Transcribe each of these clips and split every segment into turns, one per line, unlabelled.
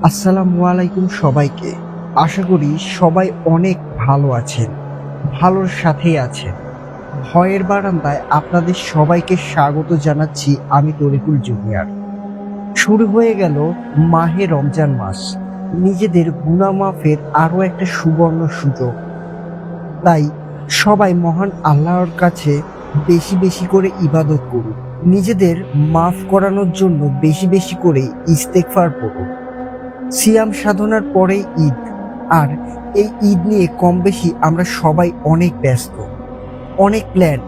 আসসালামু আলাইকুম সবাইকে। আশা করি সবাই অনেক ভালো আছেন, ভালোর সাথেই আছেন। ভয়ের বারান্দায় আপনাদের সবাইকে স্বাগত জানাচ্ছি। আমি তরিকুল জুনিয়র। শুরু হয়ে গেল মাহে রমজান মাস, নিজেদের গুনাহ মাফের আরো একটা সুবর্ণ সুযোগ। তাই সবাই মহান আল্লাহর কাছে বেশি বেশি করে ইবাদত করুন, নিজেদের মাফ করানোর জন্য বেশি বেশি করে ইস্তেগফার পড়ুন। সিয়াম সাধনার পরেই ঈদ, আর এই ঈদ নিয়ে কম বেশি আমরা সবাই অনেক ব্যস্ত, অনেক প্ল্যান,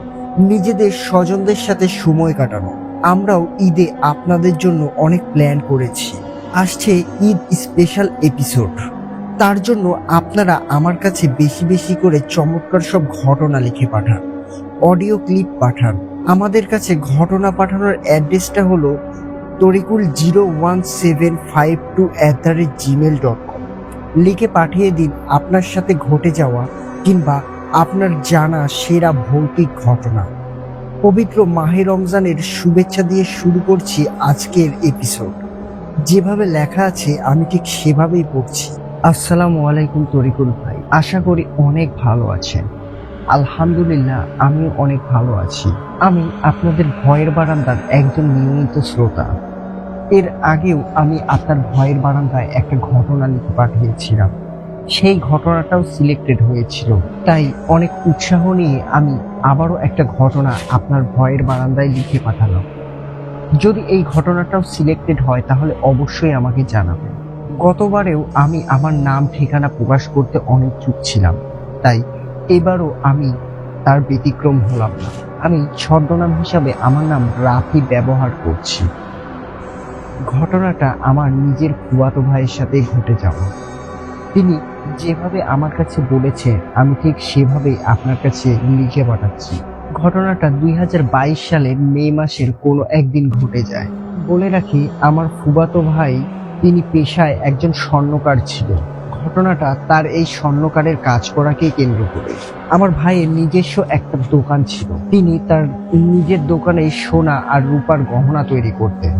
নিজেদের স্বজনদের সাথে সময় কাটানো। আমরাও ঈদে আপনাদের জন্য অনেক প্ল্যান করেছি। আসছে ঈদ স্পেশাল এপিসোড, তার জন্য আপনারা আমার কাছে বেশি বেশি করে চমৎকার সব ঘটনা লিখে পাঠান, অডিও ক্লিপ পাঠান। আমাদের কাছে ঘটনা পাঠানোর অ্যাড্রেসটা হলো torikul01752@gmail.com। লিখে পাঠিয়ে দিন আপনার সাথে ঘটে যাওয়া কিংবা আপনার জানা সেরা ভৌতিক ঘটনা। পবিত্র মাহে রমজানের শুভেচ্ছা দিয়ে শুরু করছি আজকের এপিসোড। যেভাবে লেখা আছে আমি ঠিক সেভাবেই পড়ছি। আসসালামু আলাইকুম তরিকুল ভাই, আশা করি অনেক ভালো আছেন। আলহামদুলিল্লাহ, আমিও অনেক ভালো আছি। আমি আপনাদের ভয়ের বারান্দার একজন নিয়মিত শ্রোতা। এর আগেও আমি আপনার ভয়ের বারান্দায় একটা ঘটনা লিখে পাঠিয়েছিলাম, সেই ঘটনাটাও সিলেক্টেড হয়েছিল। তাই অনেক উৎসাহ নিয়ে আমি আবারও একটা ঘটনা আপনার ভয়ের বারান্দায় লিখে পাঠালাম। যদি এই ঘটনাটাও সিলেক্টেড হয় তাহলে অবশ্যই আমাকে জানাবেন। গতবারেও আমি আমার নাম ঠিকানা প্রকাশ করতে অনেক চুপ ছিলাম, তাই এবারও আমি তার ব্যতিক্রম হলাম না। আমি ছদ্মনাম হিসাবে আমার নাম রাফি ব্যবহার করছি। ঘটনাটা আমার নিজের ফুয়াতো ভাইয়ের সাথে ঘটে যাওয়া। তিনি যেভাবে আমার কাছে বলেছে আমি ঠিক সেভাবেই আপনার কাছে লিখে পাঠাচ্ছি। ঘটনাটা 2022 সালের মে মাসের কোনো একদিন ঘটে যায়। বলে রাখি, আমার ফুফাতো ভাই তিনি পেশায় একজন স্বর্ণকার ছিল। ঘটনাটা তার এই স্বর্ণকারের কাজ করাকেই কেন্দ্র করে। আমার ভাইয়ের নিজস্ব একটা দোকান ছিল। তিনি তার নিজের দোকানে সোনা আর রূপার গহনা তৈরি করতেন,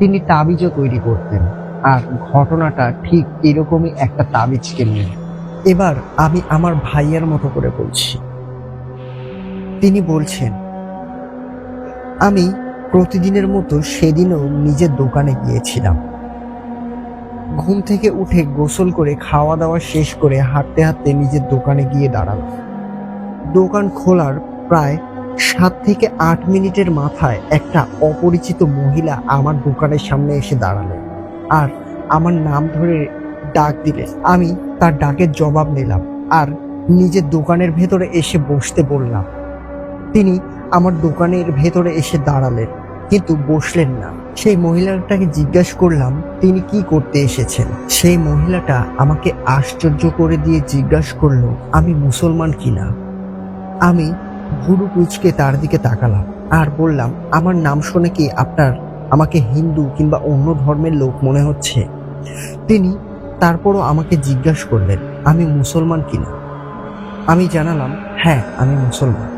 তিনি তাবিজও তৈরি করতেন। আর ঘটনাটা ঠিক এরকমই একটা তাবিজকে নিয়ে। এবার আমি আমার ভাইয়ের মতো করে বলছি। তিনি বলছেন, আমি প্রতিদিনের মতো সেদিনও নিজের দোকানে গিয়েছিলাম। ঘুম থেকে উঠে গোসল করে খাওয়া দাওয়া শেষ করে হাঁটতে হাঁটতে নিজের দোকানে গিয়ে দাঁড়ালাম। দোকান খোলার প্রায় 7 থেকে 8 মিনিটের মাথায় একটা অপরিচিত মহিলা আমার দোকানের সামনে এসে দাঁড়ালেন আর আমার নাম ধরে ডাক দিলেন। আমি তার ডাকের জবাব নিলাম আর নিজের দোকানের ভেতরে এসে বসতে বললাম। তিনি আমার দোকানের ভেতরে এসে দাঁড়ালেন, কিন্তু বসলেন না। সেই মহিলাটাকে জিজ্ঞাসা করলাম তিনি কি করতে এসেছেন। সেই মহিলাটা আমাকে আশ্চর্য করে দিয়ে জিজ্ঞাসা করলো আমি মুসলমান কিনা। আমি ভুরু কুঁচকে তার দিকে তাকালাম আর বললাম, আমার নাম শুনে কি আপনার আমাকে হিন্দু কিংবা অন্য ধর্মের লোক মনে হচ্ছে? তিনি তারপরও আমাকে জিজ্ঞাসা করলেন আমি মুসলমান কিনা। আমি জানালাম হ্যাঁ আমি মুসলমান।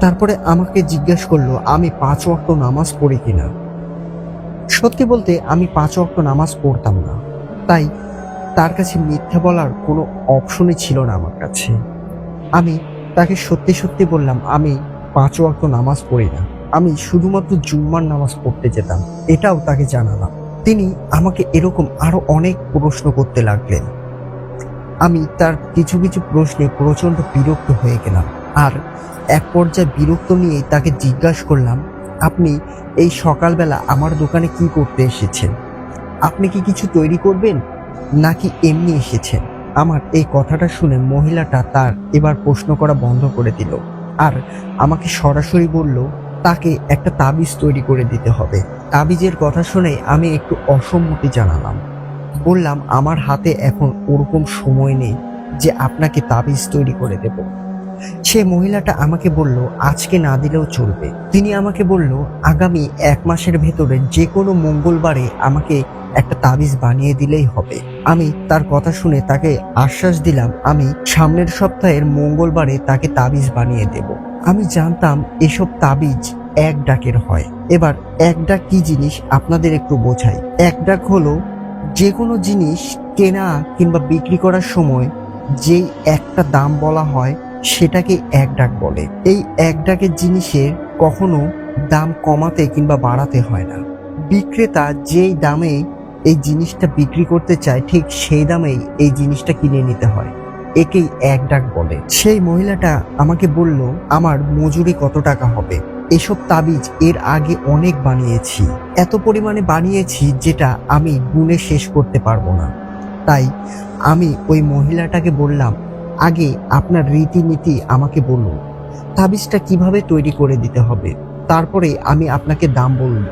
তারপরে আমাকে জিজ্ঞাসা করলো আমি 5 ওয়াক্ত নামাজ পড়ি কিনা। সত্যি বলতে আমি 5 ওয়াক্ত নামাজ পড়তাম না, তাই তার কাছে মিথ্যা বলার কোনো অপশনই ছিল না আমার কাছে। আমি তাকে সত্যি সত্যি বললাম আমি 5 ওয়াক্ত নামাজ পড়ি না, আমি শুধুমাত্র জুম্মার নামাজ পড়তে যেতাম, এটাও তাকে জানালাম। তিনি আমাকে এরকম আরো অনেক প্রশ্ন করতে লাগলেন। আমি তার কিছু কিছু প্রশ্নে প্রচন্ড বিরক্ত হয়ে গেলাম আর এক পর্যায়ে বিরক্ত নিয়েই তাকে জিজ্ঞাসা করলাম, আপনি এই সকালবেলা আমার দোকানে কি করতে এসেছেন? আপনি কি কিছু তৈরি করবেন নাকি এমনি এসেছেন? আমার এই কথাটা শুনে মহিলাটা তার এবার প্রশ্ন করা বন্ধ করে দিল আর আমাকে সরাসরি বলল তাকে একটা তাবিজ তৈরি করে দিতে হবে। তাবিজের কথা শুনে আমি একটু অসম্মতি জানালাম। বললাম আমার হাতে এখন ওরকম সময় নেই যে আপনাকে তাবিজ তৈরি করে দেব। সে মহিলাটা আমাকে বলল আজকে না দিলেও চলবে। তিনি আমাকে বলল আগামী 1 মাসের ভেতরে যে কোনো মঙ্গলবারে আমাকে একটা তাবিজ বানিয়ে দিলেই হবে। আমি তার কথা শুনে তাকে আশ্বাস দিলাম আমি সামনের সপ্তাহের মঙ্গলবারে তাকে তাবিজ বানিয়ে দেব। আমি জানতাম এসব তাবিজ 1 ডাকের হয়। এবার 1 ডাক কি জিনিস আপনাদের একটু বোঝাই। 1 ডাক হলো যে কোনো জিনিস কেনা কিংবা বিক্রি করার সময় যেই একটা দাম বলা হয় সেটাকে এক ডাক বলে। এই এক ডাকের জিনিসের কখনো দাম কমাতে কিংবা বাড়াতে হয় না। বিক্রেতা যেই দামে এই জিনিসটা বিক্রি করতে চায় ঠিক সেই দামেই এই জিনিসটা কিনে নিতে হয়, একেই এক ডাক বলে। সেই মহিলাটা আমাকে বলল আমার মজুরি কত টাকা হবে। এসব তাবিজ এর আগে অনেক বানিয়েছি, এত পরিমাণে বানিয়েছি যেটা আমি গুণে শেষ করতে পারবো না। তাই আমি ওই মহিলাটাকে বললাম, আগে আপনার রীতিনীতি আমাকে বলুন, তাবিজটা কিভাবে তৈরি করে দিতে হবে, তারপরে আমি আপনাকে দাম বলব।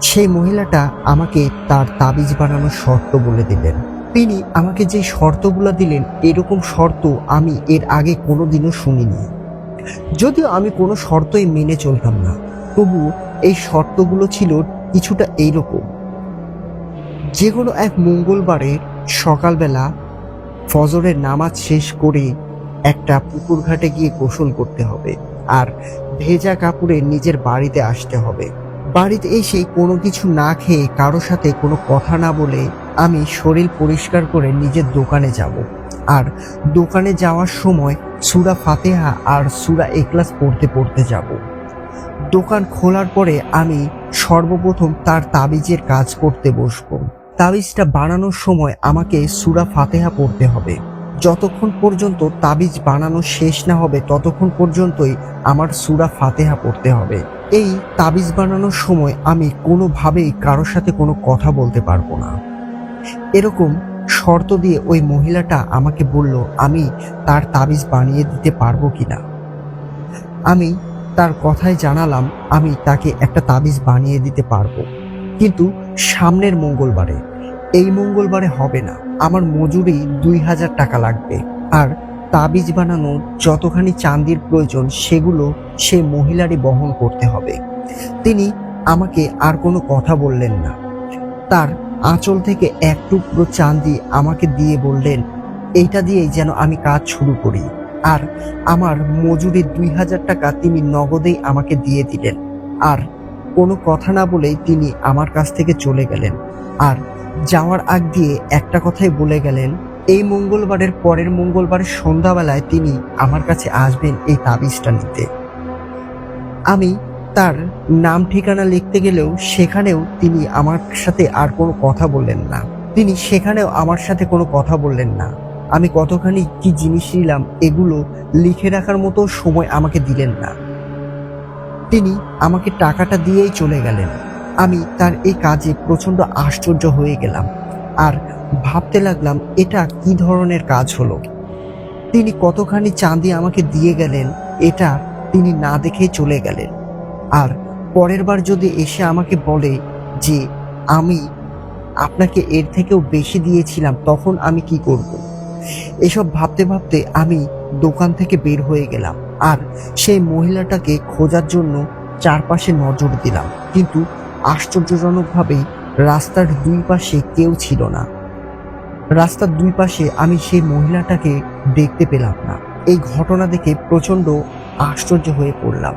সেই মহিলাটা আমাকে তার তাবিজ বানানোর শর্ত বলে দিলেন। তিনি আমাকে যে শর্তগুলো দিলেন এরকম শর্ত আমি এর আগে কোনোদিনও শুনিনি। যদিও আমি কোনো শর্তই মেনে চলতাম না, তবু এই শর্তগুলো ছিল কিছুটা এইরকম। যে কোনো এক মঙ্গলবারে সকালবেলা ফজরের নামাজ শেষ করে একটা পুকুর ঘাটে গিয়ে গোসল করতে হবে, আর ভেজা কাপড়ে নিজের বাড়িতে আসতে হবে। বাড়িতে এসে কোনো কিছু না খেয়ে কারো সাথে কোনো কথা না বলে আমি শরীর পরিষ্কার করে নিজের দোকানে যাব, আর দোকানে যাওয়ার সময় সূরা ফাতিহা আর সূরা ইখলাস পড়তে পড়তে যাব। দোকান খোলার পরে আমি সর্বপ্রথম তার তাবিজের কাজ করতে বসবো। তাবিজটা বানানোর সময় আমাকে সূরা ফাতিহা পড়তে হবে। যতক্ষণ পর্যন্ত তাবিজ বানানো শেষ না হবে ততক্ষণ পর্যন্তই আমার সূরা ফাতিহা পড়তে হবে। এই তাবিজ বানানোর সময় আমি কোনোভাবেই কারোর সাথে কোনো কথা বলতে পারবো না। এরকম শর্ত দিয়ে ওই মহিলাটা আমাকে বলল আমি তার তাবিজ বানিয়ে দিতে পারবো কিনা। আমি তার কথায় জানালাম আমি তাকে একটা তাবিজ বানিয়ে দিতে পারবো, কিন্তু সামনের মঙ্গলবারে। এই মঙ্গলবারে হবে না, আমার মজুরি 2000 টাকা লাগবে, আর তাবিজ বানানোর যতখানি চাঁদির প্রয়োজন সেগুলো সেই মহিলারই বহন করতে হবে। তিনি আমাকে আর কোনো কথা বললেন না। তার আঁচল থেকে এক টুকরো চাঁদি আমাকে দিয়ে বললেন, এইটা দিয়েই যেন আমি কাজ শুরু করি। আর আমার মজুরি 2000 টাকা তিনি নগদেই আমাকে দিয়ে দিলেন। আর কোনো কথা না বলেই তিনি আমার কাছ থেকে চলে গেলেন। আর যাওয়ার আগ দিয়ে একটা কথাই বলে গেলেন, এই মঙ্গলবারের পরের মঙ্গলবারের সন্ধ্যাবেলায় তিনি আমার কাছে আসবেন এই তাবিজটা নিতে। আমি তার নাম ঠিকানা লিখতে গেলেও সেখানেও তিনি আমার সাথে আর কোনো কথা বললেন না। তিনি সেখানেও আমার সাথে কোনো কথা বললেন না। আমি কতখানি কি জিনিস নিলাম এগুলো লিখে রাখার মতো সময় আমাকে দিলেন না। তিনি আমাকে টাকাটা দিয়েই চলে গেলেন। আমি তার এই কাজে প্রচন্ড আশ্চর্য হয়ে গেলাম, আর ভাবতে লাগলাম এটা কি ধরনের কাজ হলো। তিনি কতখানি চাঁদি আমাকে দিয়ে গেলেন এটা তিনি না দেখেই চলে গেলেন। আর পরের বার যদি এসে আমাকে বলে যে আমি আপনাকে এর থেকেও বেশি দিয়েছিলাম তখন আমি কি করব। এসব ভাবতে ভাবতে আমি দোকান থেকে বের হয়ে গেলাম, আর সেই মহিলাটাকে খোঁজার জন্য চারপাশে নজর দিলাম, কিন্তু আশ্চর্যজনকভাবে রাস্তার দুই পাশে কেউ ছিল না। রাস্তার দুই পাশে আমি সেই মহিলাটাকে দেখতে পেলাম না। এই ঘটনা দেখে প্রচন্ড আশ্চর্য হয়ে পড়লাম।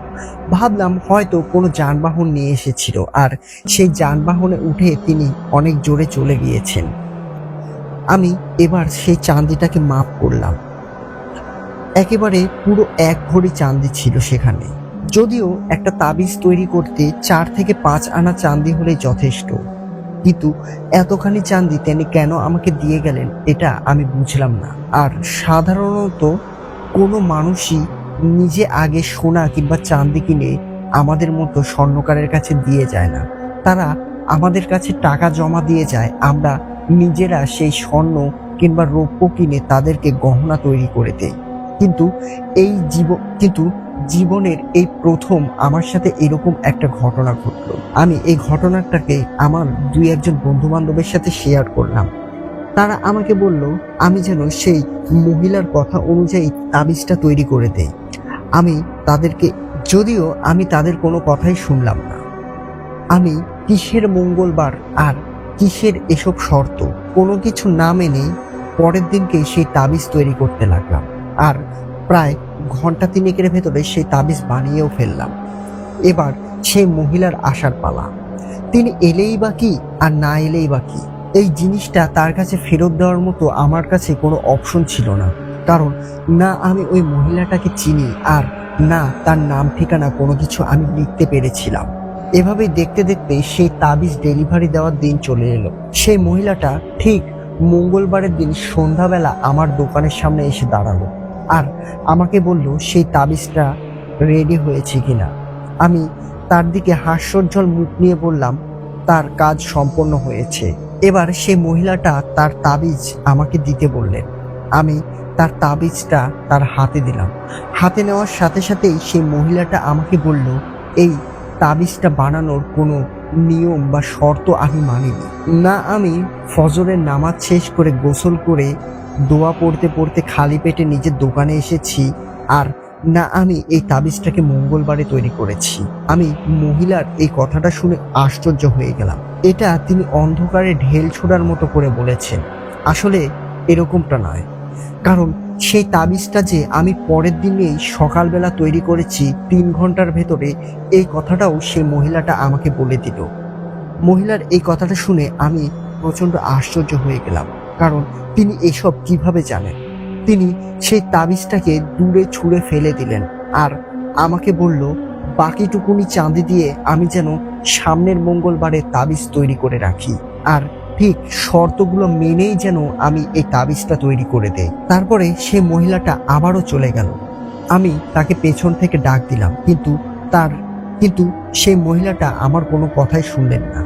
ভাবলাম হয়তো কোনো যানবাহন নিয়ে এসেছিল, আর সেই যানবাহনে উঠে তিনি অনেক জোরে চলে গিয়েছেন। আমি এবার সেই চাঁদিটাকে মাপ করলাম। একেবারে পুরো 1 ভরি চাঁদি ছিল সেখানে। যদিও একটা তাবিজ তৈরি করতে 4 থেকে 5 আনা চাঁদি হলে যথেষ্ট, কিন্তু এতখানি চাঁদি তিনি কেন আমাকে দিয়ে গেলেন এটা আমি বুঝলাম না। আর সাধারণত কোনো মানুষই নিজে আগে সোনা কিংবা চাঁদি কিনে আমাদের মতো স্বর্ণকারের কাছে দিয়ে যায় না। তারা আমাদের কাছে টাকা জমা দিয়ে যায়, আমরা নিজেরা সেই স্বর্ণ কিংবা রৌপ্য কিনে তাদেরকে গহনা তৈরি করে দেই। কিন্তু জীবনের এই প্রথম আমার সাথে এরকম একটা ঘটনা ঘটলো। আমি এই ঘটনাটাকে আমার 2-1 বন্ধু বান্ধবের সাথে শেয়ার করলাম। তারা আমাকে বলল আমি যেন সেই মহিলার কথা অনুযায়ী তাবিজটা তৈরি করে দেই। যদিও আমি তাদের কোনো কথাই শুনলাম না। আমি কিসের মঙ্গলবার আর কিসের এসব শর্ত কোনো কিছু না মেনে পরের দিনকে সেই তাবিজ তৈরি করতে লাগলাম, আর প্রায় ঘন্টা 3 ভেতরে সেই তাবিজ বানিয়েও ফেললাম। এবার সেই মহিলার আসার পালা। তিনি এলেই বা কি আর না এলেই বা কি, এই জিনিসটা তার কাছে ফেরত দেওয়ার মতো আমার কাছে কোনো অপশন ছিল না, কারণ না আমি ওই মহিলাটাকে চিনি, আর না তার নাম ঠিকানা কোনো কিছু আমি লিখতে পেরেছিলাম। এভাবেই দেখতে দেখতে সেই তাবিজ ডেলিভারি দেওয়ার দিন চলে এলো। সেই মহিলাটা ঠিক মঙ্গলবারের দিন সন্ধ্যাবেলা আমার দোকানের সামনে এসে দাঁড়ালো আর আমাকে বলল সেই তাবিজটা রেডি হয়েছে কিনা। আমি তার দিকে হাস্যোজ্জ্বল মুখ নিয়ে বললাম তার কাজ সম্পন্ন হয়েছে। এবার সেই মহিলাটা তার তাবিজ আমাকে দিতে বললেন। আমি তার তাবিজটা তার হাতে দিলাম। হাতে নেওয়ার সাথে সাথেই সেই মহিলাটা আমাকে বলল এই তাবিজটা বানানোর কোনো নিয়ম বা শর্ত আমি মানিনি না। আমি ফজরের নামাজ শেষ করে গোসল করে দোয়া পড়তে পড়তে খালি পেটে নিজের দোকানে এসেছি, আর না আমি এই তাবিজটাকে মঙ্গলবারে তৈরি করেছি। আমি মহিলার এই কথাটা শুনে আশ্চর্য হয়ে গেলাম। এটা তিনি অন্ধকারে ঢেল ছোড়ার মতো করে বলেছেন। আসলে এরকমটা নয়, কারণ সেই তাবিজটা যে আমি পরের দিনেই সকালবেলা তৈরি করেছি 3 ঘন্টার ভেতরে, এই কথাটাও সেই মহিলাটা আমাকে বলে দিল। মহিলার এই কথাটা শুনে আমি প্রচন্ড আশ্চর্য হয়ে গেলাম, কারণ তিনি এসব কিভাবে জানেন। তিনি সেই তাবিজটাকে দূরে ছুঁড়ে ফেলে দিলেন আর আমাকে বলল বাকিটুকুনি চাঁদি দিয়ে আমি যেন সামনের মঙ্গলবারে তাবিজ তৈরি করে রাখি, আর ঠিক শর্তগুলো মেনেই যেন আমি এই তাবিজটা তৈরি করে দেই। তারপরে সে মহিলাটা আবারও চলে গেল। আমি তাকে পেছন থেকে ডাক দিলাম, কিন্তু সেই মহিলাটা আমার কোনো কথাই শুনলেন না।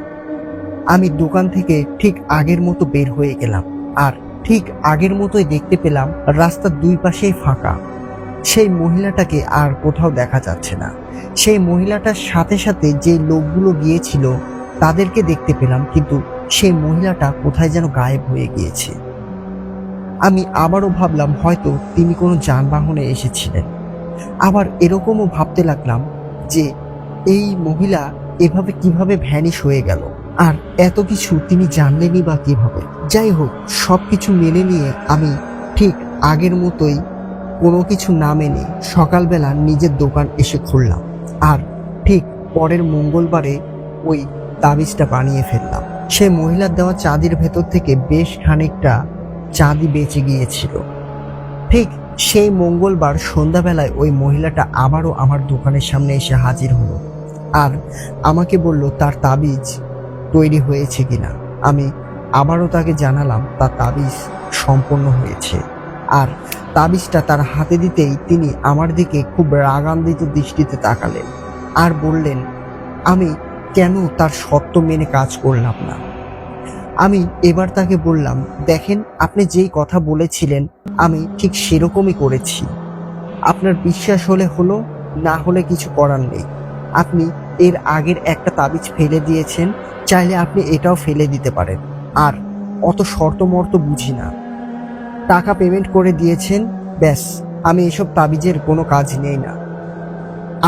আমি দোকান থেকে ঠিক আগের মতো বের হয়ে গেলাম, আর ঠিক আগের মতোই দেখতে পেলাম রাস্তার দুই পাশেই ফাঁকা। সেই মহিলাটাকে আর কোথাও দেখা যাচ্ছে না। সেই মহিলাটার সাথে সাথে যে লোকগুলো গিয়েছিল তাদেরকে দেখতে পেলাম, কিন্তু সেই মহিলাটা কোথায় যেন গায়েব হয়ে গিয়েছে। আমি আবারও ভাবলাম হয়তো তিনি কোনো যানবাহনে এসেছিলেন। আবার এরকমও ভাবতে লাগলাম যে এই মহিলা এভাবে কিভাবে ভ্যানিশ হয়ে গেল, আর এত কিছু তিনি জানলেনই বা কিভাবে। যাই হোক, সবকিছু মেনে নিয়ে আমি ঠিক আগের মতোই কোনো কিছু না মেনে সকালবেলা নিজের দোকান এসে খুললাম, আর ঠিক পরের মঙ্গলবারে ওই তাবিজটা বানিয়ে ফেললাম। সে মহিলার দেওয়া চাঁদির ভেতর থেকে বেশ খানিকটা চাঁদি বেঁচে গিয়েছিল। ঠিক সেই মঙ্গলবার সন্ধ্যাবেলায় ওই মহিলাটা আবারও আমার দোকানের সামনে এসে হাজির হলো আর আমাকে বলল তার তাবিজ তৈরি হয়েছে কিনা। আমি আবারও তাকে জানালাম তার তাবিজ সম্পন্ন হয়েছে, আর তাবিজটা তার হাতে দিতেই তিনি আমার দিকে খুব রাগান্বিত দৃষ্টিতে তাকালেন আর বললেন আমি কেন তার শর্ত মেনে কাজ করলাম না। আমি এবার তাকে বললাম দেখেন, আপনি যেই কথা বলেছিলেন আমি ঠিক সেরকমই করেছি। আপনার বিশ্বাস হলে হলো, না হলে কিছু করার নেই। আপনি এর আগের একটা তাবিজ ফেলে দিয়েছেন, চাইলে আপনি এটাও ফেলে দিতে পারেন। আর অত শর্তমর্ত বুঝি না, টাকা পেমেন্ট করে দিয়েছেন, ব্যাস। আমি এসব তাবিজের কোনো কাজ নেই না।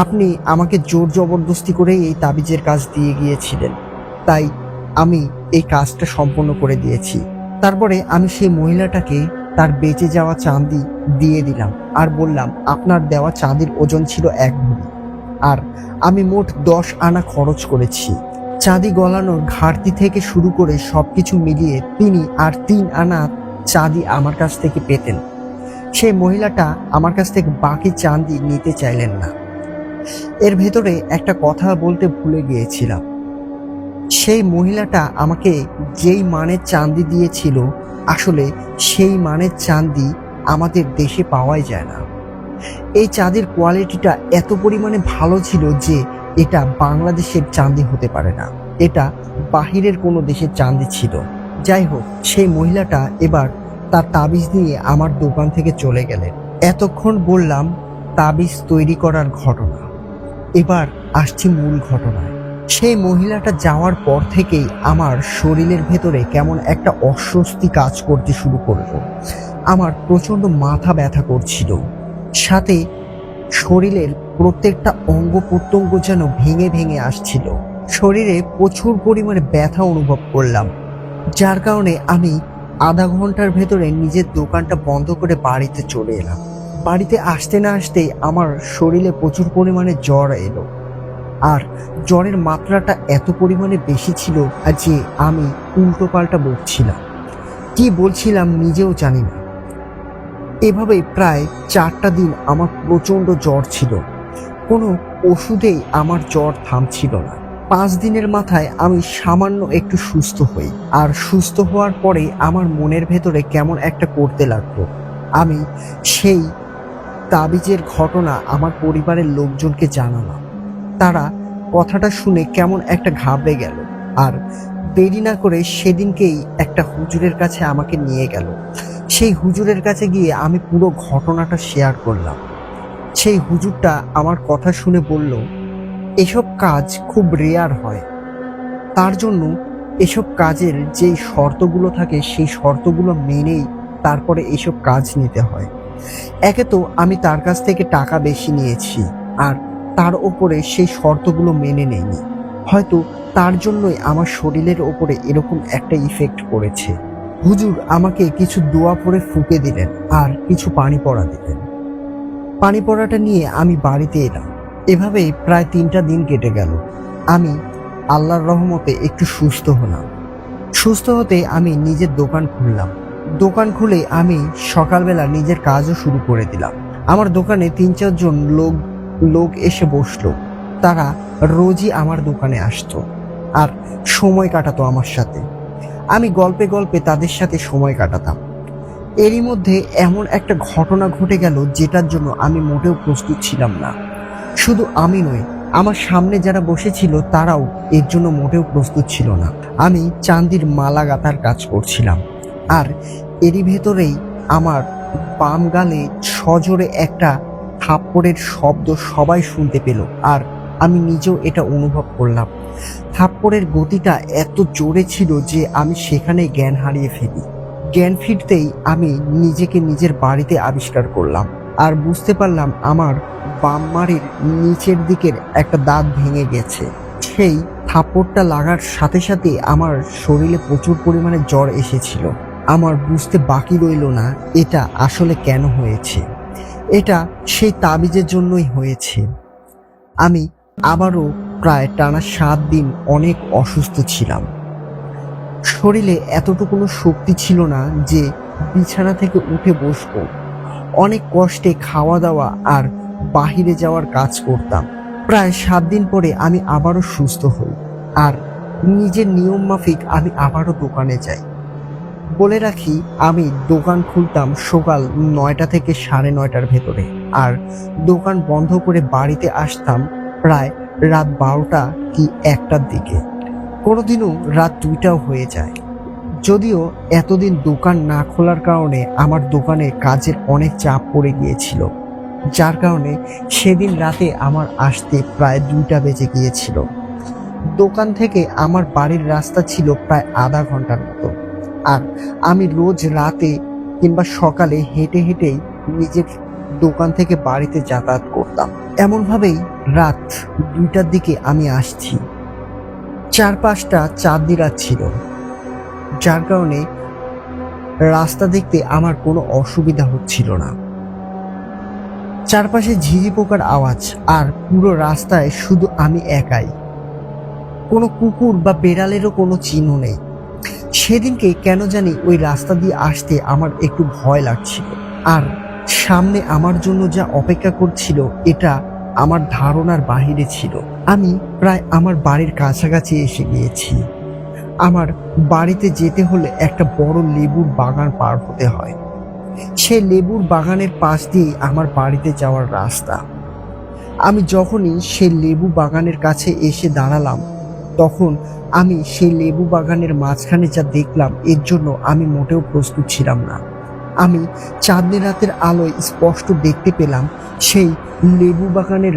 আপনি আমাকে জোর জবরদস্তি করেই এই তাবিজের কাজ দিয়ে গিয়েছিলেন, তাই আমি এই কাজটা সম্পন্ন করে দিয়েছি। তারপরে আমি সেই মহিলাটাকে তার বেঁচে যাওয়া চাঁদি দিয়ে দিলাম আর বললাম আপনার দেওয়া চাঁদির ওজন ছিল 1 ভরি, আর আমি মোট 10 আনা খরচ করেছি। চাঁদি গলানোর ঘাটতি থেকে শুরু করে সবকিছু মিলিয়ে তিনি আর 3 আনা চাঁদি আমার কাছ থেকে পেতেন। সেই মহিলাটা আমার কাছ থেকে বাকি চাঁদি নিতে চাইলেন না। এর ভেতরে একটা কথা বলতে ভুলে গিয়েছিলাম। সেই মহিলাটা আমাকে যেই মানের চাঁদি দিয়েছিল, আসলে সেই মানের চাঁদি আমাদের দেশে পাওয়াই যায় না। এই চাঁদির কোয়ালিটিটা এত পরিমাণে ভালো ছিল যে এটা বাংলাদেশের চাঁদি হতে পারে না, এটা বাহিরের কোনো দেশের চাঁদি ছিল। যাই হোক, সেই মহিলাটা এবার তার তাবিজ নিয়ে আমার দোকান থেকে চলে গেলেন। এতক্ষণ বললাম তাবিজ তৈরি করার ঘটনা, এবার আসছি মূল ঘটনায়। সেই মহিলাটা যাওয়ার পর থেকেই আমার শরীরের ভেতরে কেমন একটা অস্বস্তি কাজ করতে শুরু করলো। আমার প্রচন্ড মাথা ব্যথা করছিল, সাথে শরীরের প্রত্যেকটা অঙ্গ প্রত্যঙ্গ যেন ভেঙে ভেঙে আসছিল। শরীরে প্রচুর পরিমাণে ব্যথা অনুভব করলাম, যার কারণে আমি আধা ঘন্টার ভেতরে নিজের দোকানটা বন্ধ করে বাড়িতে চলে এলাম। বাড়িতে আসতে না আসতেই আমার শরীরে প্রচুর পরিমাণে জ্বর এলো, আর জ্বরের মাত্রাটা এত পরিমাণে বেশি ছিল যে আমি উল্টোপাল্টা বকছিলাম, কি বলছিলাম নিজেও জানি না। এভাবে প্রায় 4টা দিন আমার প্রচণ্ড জ্বর ছিল, কোনো ওষুধেই আমার জ্বর থামছিল না। 5 দিনের মাথায় আমি সামান্য একটু সুস্থ হই, আর সুস্থ হওয়ার পরে আমার মনের ভেতরে কেমন একটা করতে লাগলো। আমি সেই তাবিজের ঘটনা আমার পরিবারের লোকজনকে জানালাম। তারা কথাটা শুনে কেমন একটা ঘাবড়ে গেল, আর দেরি না করে সেদিনকেই একটা হুজুরের কাছে আমাকে নিয়ে গেল। সেই হুজুরের কাছে গিয়ে আমি পুরো ঘটনাটা শেয়ার করলাম। সেই হুজুরটা আমার কথা শুনে বলল, এসব কাজ খুব রেয়ার হয়, তার জন্য এসব কাজের যেই শর্তগুলো থাকে সেই শর্তগুলো মেনেই তারপরে এসব কাজ নিতে হয়। একে তো আমি তার কাছ থেকে টাকা বেশি নিয়েছি, আর তার ওপরে সেই শর্তগুলো মেনে নেইনি। হয়তো তার জন্যই আমার শরীরের ওপরে এরকম একটা ইফেক্ট পড়েছে। হুজুর আমাকে কিছু দোয়া পড়ে ফুঁকে দিলেন আর কিছু পানি পড়া দিলেন। পানি পড়াটা নিয়ে আমি বাড়িতে এলাম। এভাবেই প্রায় 3টা দিন কেটে গেল। আমি আল্লাহর রহমতে একটু সুস্থ হলাম। সুস্থ হতে আমি নিজের দোকান খুললাম। দোকান খুলে আমি সকালবেলা নিজের কাজও শুরু করে দিলাম। আমার দোকানে 3-4 জন লোক এসে বসলো। তারা রোজই আমার দোকানে আসতো আর সময় কাটাতো আমার সাথে। আমি গল্পে গল্পে তাদের সাথে সময় কাটাতাম। এরই মধ্যে এমন একটা ঘটনা ঘটে গেল যেটার জন্য আমি মোটেও প্রস্তুত ছিলাম না। শুধু আমি নই, আমার সামনে যারা বসেছিল তারাও এর জন্য মোটেও প্রস্তুত ছিল না। আমি চান্দির মালা গাঁথার কাজ করছিলাম, আর এরই ভেতরেই আমার বাম গালে সজোরে একটা থাপ্পড়ের শব্দ সবাই শুনতে পেল, আর আমি নিজেও এটা অনুভব করলাম। থাপ্পড়ের গতিটা এত জোরে ছিল যে আমি সেখানে জ্ঞান হারিয়ে ফেলি। জ্ঞান ফিরতেই আমি নিজেকে নিজের বাড়িতে আবিষ্কার করলাম, আর বুঝতে পারলাম আমার বাম মাড়ির নিচের দিকের একটা দাঁত ভেঙে গেছে। সেই থাপ্পড়টা লাগার সাথে সাথে আমার শরীরে প্রচুর পরিমাণে জ্বর এসেছিল। আমার বুঝতে বাকি রইল না এটা আসলে কেন হয়েছে। এটা সেই তাবিজের জন্যই হয়েছে। আমি আবারও প্রায় টানা 7 দিন অনেক অসুস্থ ছিলাম। শরীরে এতটুকুনো শক্তি ছিল না যে বিছানা থেকে উঠে বসবো। অনেক কষ্টে খাওয়া দাওয়া আর বাহিরে যাওয়ার কাজ করতাম। প্রায় 7 দিন পরে আমি আবারও সুস্থ হই, আর নিজের নিয়ম মাফিক আমি আবারও দোকানে যাই। বলে রাখি, আমি দোকান খুলতাম সকাল 9টা থেকে 9:30টার ভেতরে, আর দোকান বন্ধ করে বাড়িতে আসতাম প্রায় রাত 12টা কি 1টার দিকে। কোনোদিনও রাত 2টাও হয়ে যায়। যদিও এতদিন দোকান না খোলার কারণে আমার দোকানে কাজের অনেক চাপ পড়ে গিয়েছিল, যার কারণে সেদিন রাতে আমার আসতে প্রায় 2টা বেজে গিয়েছিল। দোকান থেকে আমার বাড়ির রাস্তা ছিল প্রায় আধা ঘন্টার মতো, আর আমি রোজ রাতে কিংবা সকালে হেঁটে হেঁটেই নিজের দোকান থেকে বাড়িতে যাতায়াত করতাম। এমনভাবেই রাত 2টার দিকে আমি আসছি। চারপাশটা চাঁদনি ছিল, যার কারণে রাস্তা দেখতে আমার কোনো অসুবিধা হচ্ছিল না। চারপাশে ঝিঝি পোকার আওয়াজ, আর পুরো রাস্তায় শুধু আমি একাই। কোনো কুকুর বা বেড়ালেরও কোনো চিহ্ন নেই। সেদিনকে কেন জানি ওই রাস্তা দিয়ে আসতে আমার একটু ভয় লাগছিল, আর সামনে আমার জন্য যা অপেক্ষা করছিল এটা আমার ধারণার বাহিরে ছিল। আমি প্রায় আমার বাড়ির কাছাকাছি এসে গিয়েছি। আমার বাড়িতে যেতে হলে একটা বড় লেবুর বাগান পার হতে হয়। সেই লেবুর বাগানের পাশ দিয়ে আমার বাড়িতে যাওয়ার রাস্তা। আমি যখনই সেই লেবু বাগানের কাছে এসে দাঁড়ালাম, তখন আমি সেই লেবু বাগানের মাঝখানে যা দেখলাম এর জন্য আমি মোটেও প্রস্তুত ছিলাম না। আমি চাঁদনি রাতের আলোয় স্পষ্ট দেখতে পেলাম সেই লেবু বাগানের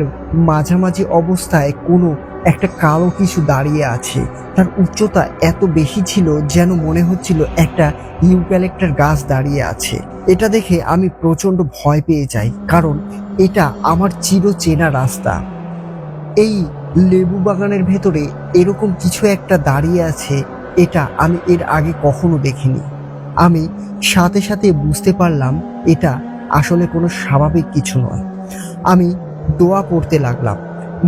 মাঝামাঝি অবস্থায় কোনো একটা কালো কিছু দাঁড়িয়ে আছে। তার উচ্চতা এত বেশি ছিল যেন মনে হচ্ছিল একটা ইউক্যালিপটাস গাছ দাঁড়িয়ে আছে। এটা দেখে আমি প্রচন্ড ভয় পেয়ে যাই, কারণ এটা আমার চিরচেনা রাস্তা। এই লেবু বাগানের ভেতরে এরকম কিছু একটা দাঁড়িয়ে আছে, এটা আমি এর আগে কখনো দেখিনি। আমি সাথে সাথে বুঝতে পারলাম এটা আসলে কোনো স্বাভাবিক কিছু নয়। আমি দোয়া পড়তে লাগলাম।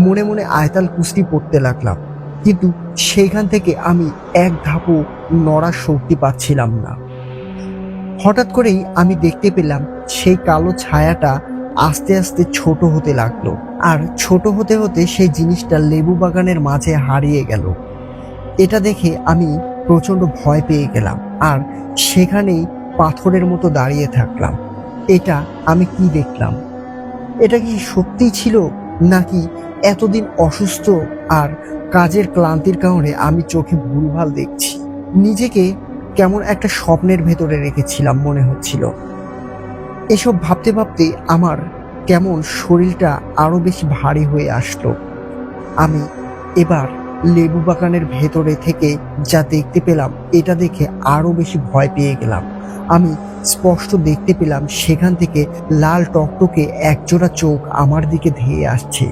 মনে মনে আয়তাল কুস্তি পড়তে লাগলাম, কিন্তু সেইখান থেকে আমি এক ধাপও নড়ার শক্তি পাচ্ছিলাম না। হঠাৎ করেই আমি দেখতে পেলাম সেই কালো ছায়াটা আস্তে আস্তে ছোট হতে লাগলো, আর ছোট হতে হতে সেই জিনিসটা লেবু বাগানের মাঝে হারিয়ে গেল। এটা দেখে আমি প্রচন্ড ভয় পেয়ে গেলাম, আর সেখানেই পাথরের মতো দাঁড়িয়ে থাকলাম। এটা আমি কি দেখলাম? এটা কি সত্যি ছিল, নাকি এতদিন অসুস্থ আর কাজের ক্লান্তির কারণে আমি চোখে ভুলভাল দেখছি? নিজেকে কেমন একটা স্বপ্নের ভেতরে রেখেছিলাম মনে হচ্ছিল। এসব ভাবতে ভাবতে আমার কেমন শরীরটা আরো বেশি ভারী হয়ে আসলো। আমি এবার লেবু বাগানের ভেতরে থেকে যা দেখতে পেলাম, এটা দেখে আরো বেশি ভয় পেয়ে গেলাম। আমি স্পষ্ট দেখতে পেলাম সেখান থেকে লাল টকটকে একজোড়া চোখ আমার দিকে ধেয়ে আসছে,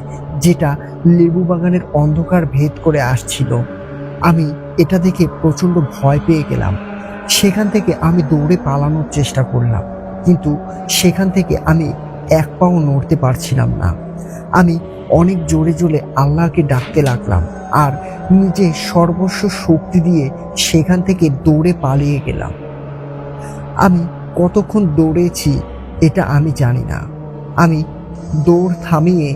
যেটা লেবু বাগানের অন্ধকার ভেদ করে আসছিল। আমি এটা দেখে প্রচন্ড ভয় পেয়ে গেলাম। সেখান থেকে আমি দৌড়ে পালানোর চেষ্টা করলাম, কিন্তু সেখান থেকে আমি এক পাও নড়তে পারছিলাম না। আমি অনেক জোরে জোরে আল্লাহকে ডাকতে লাগলাম, আর নিজে সর্বস্ব শক্তি দিয়ে সেখান থেকে দৌড়ে পালিয়ে গেলাম। আমি কতক্ষণ দৌড়েছি এটা আমি জানি না। আমি দৌড় থামিয়ে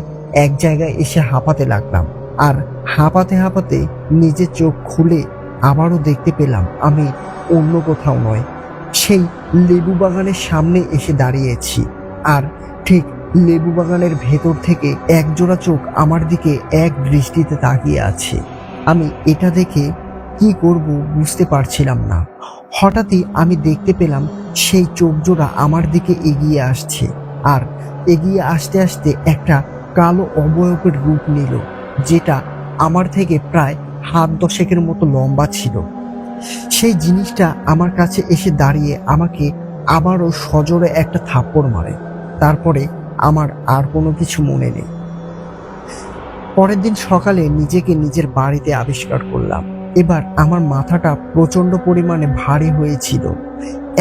এক জায়গায় এসে হাঁপাতে লাগলাম, আর হাঁপাতে হাঁপাতে নিজের চোখ খুলে আবারও দেখতে পেলাম আমি অন্য কোথাও নয়, সেই লেবু বাগানের সামনে এসে দাঁড়িয়েছি। আর ঠিক লেবু বাগানের ভেতর থেকে একজোড়া চোখ আমার দিকে এক দৃষ্টিতে তাকিয়ে আছে। আমি এটা দেখে কি করব বুঝতে পারছিলাম না। হঠাৎই আমি দেখতে পেলাম সেই চোখ জোড়া আমার দিকে এগিয়ে আসছে, আর এগিয়ে আসতে আসতে একটা কালো অবয়বের রূপ নিল, যেটা আমার থেকে প্রায় হাত দশেকের মতো লম্বা ছিল। সেই জিনিসটা আমার কাছে এসে দাঁড়িয়ে আমাকে আবারও সজোরে একটা থাপ্পড় মারে। তারপরে আমার আর কোনো কিছু মনে নেই। পরের দিন সকালে নিজেকে নিজের বাড়িতে আবিষ্কার করলাম। এবার আমার মাথাটা প্রচন্ড পরিমাণে ভারী হয়েছিল।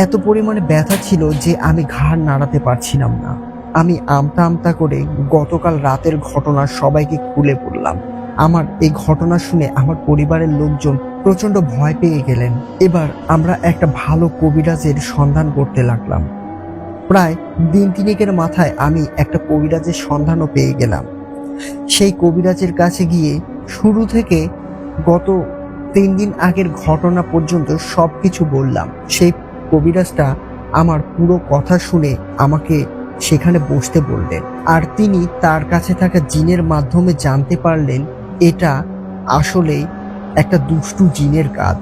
এত পরিমাণে ব্যথা ছিল যে আমি ঘাড় নাড়াতে পারছিলাম না। আমি আমতা আমতা করে গতকাল রাতের ঘটনা সবাইকে খুলে বললাম। আমার এই ঘটনা শুনে আমার পরিবারের লোকজন প্রচন্ড ভয় পেয়ে গেলেন। এবার আমরা একটা ভালো কবিরাজের সন্ধান করতে লাগলাম। প্রায় দিন তিনেকের মাথায় আমি একটা কবিরাজের সন্ধানও পেয়ে গেলাম। সেই কবিরাজের কাছে গিয়ে শুরু থেকে গত 3 দিন আগের ঘটনা পর্যন্ত সবকিছু বললাম। সেই কবিরাজটা আমার পুরো কথা শুনে আমাকে সেখানে বসতে বললেন, আর তিনি তার কাছে থাকা জিনের মাধ্যমে জানতে পারলেন এটা আসলে একটা দুষ্টু জিনের কাজ,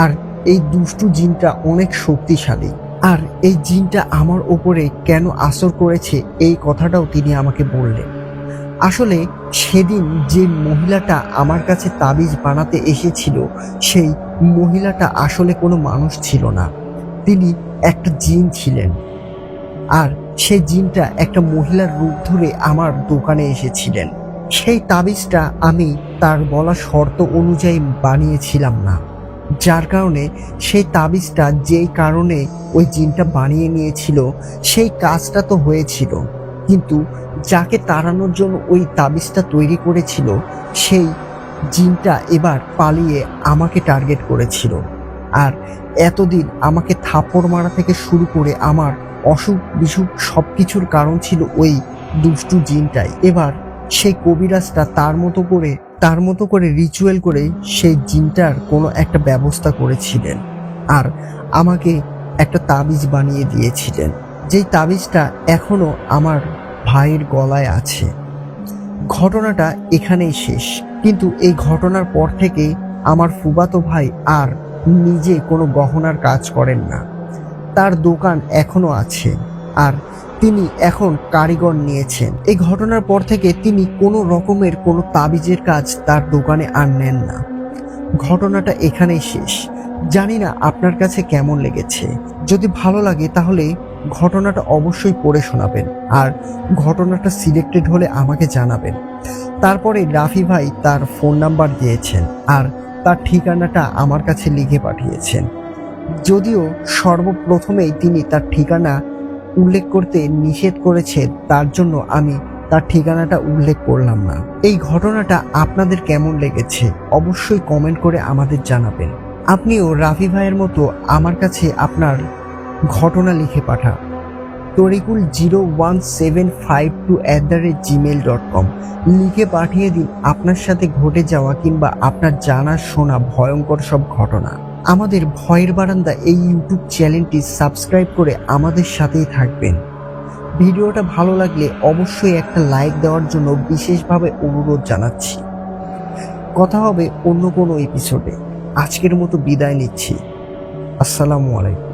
আর এই দুষ্টু জিনটা অনেক শক্তিশালী। আর এই জিনটা আমার ওপরে কেন আসর করেছে এই কথাটাও তিনি আমাকে বললেন। আসলে সেদিন যে মহিলাটা আমার কাছে তাবিজ বানাতে এসেছিল, সেই মহিলাটা আসলে কোনো মানুষ ছিল না, তিনি একটা জিন ছিলেন। আর সেই জিনটা একটা মহিলার রূপ ধরে আমার দোকানে এসেছিলেন। সেই তাবিজটা আমি তার বলা শর্ত অনুযায়ী বানিয়েছিলাম না, যার কারণে সেই তাবিজটা যেই কারণে ওই জিনটা বানিয়ে নিয়েছিল সেই কাজটা তো হয়েছিল, কিন্তু যাকে তাড়ানোর জন্য ওই তাবিজটা তৈরি করেছিল সেই জিনটা এবার পালিয়ে আমাকে টার্গেট করেছিল। আর এতদিন আমাকে থাপ্পড় মারা থেকে শুরু করে আমার অসুখ বিসুখ সবকিছুর কারণ ছিল ওই দুষ্টু জিনটাই। এবার সেই কবিরাজটা তার মতো করে রিচুয়াল করে সেই জিনটার কোনো একটা ব্যবস্থা করেছিলেন, আর আমাকে একটা তাবিজ বানিয়ে দিয়েছিলেন, যেই তাবিজটা এখনো আমার ভাইয়ের গলায় আছে। ঘটনাটা এখানেই শেষ, কিন্তু এই ঘটনার পর থেকে আমার ফুফাতো ভাই আর নিজে কোনো গহনার কাজ করেন না। তার দোকান এখনো আছে, আর তিনি এখন কারিগর নিয়েছেন। এই ঘটনার পর থেকে তিনি কোনো রকমের কোনো তাবিজের কাজ তার দোকানে আর নেন না। ঘটনাটা এখানেই শেষ। জানি না আপনার কাছে কেমন লেগেছে। যদি ভালো লাগে তাহলে ঘটনাটা অবশ্যই পড়ে শোনাবেন, আর ঘটনাটা সিলেক্টেড হলে আমাকে জানাবেন। তারপরে রাফি ভাই তার ফোন নাম্বার দিয়েছেন, আর তার ঠিকানাটা আমার কাছে লিখে পাঠিয়েছেন। যদিও সর্বপ্রথমেই তিনি তার ঠিকানা উল্লেখ করতে নিষেধ করেছেন, তার জন্য আমি তার ঠিকানাটা উল্লেখ করলাম না। এই ঘটনাটা আপনাদের কেমন লেগেছে অবশ্যই কমেন্ট করে আমাদের জানাবেন। আপনিও রাফি ভাইয়ের মতো আমার কাছে আপনার ঘটনা লিখে পাঠান তরিকুল 01752@gmail.com লিখে পাঠিয়ে দিন আপনার সাথে ঘটে যাওয়া কিংবা আপনার জানা শোনা ভয়ঙ্কর সব ঘটনা। আমাদের ভয়ের বারান্দা এই ইউটিউব চ্যানেলটি সাবস্ক্রাইব করে আমাদের সাথেই থাকবেন। ভিডিওটা ভালো লাগলে অবশ্যই একটা লাইক দেওয়ার জন্য বিশেষভাবে অনুরোধ জানাচ্ছি। কথা হবে অন্য কোনো এপিসোডে। আজকের মতো বিদায় নিচ্ছি। আসসালামু আলাইকুম।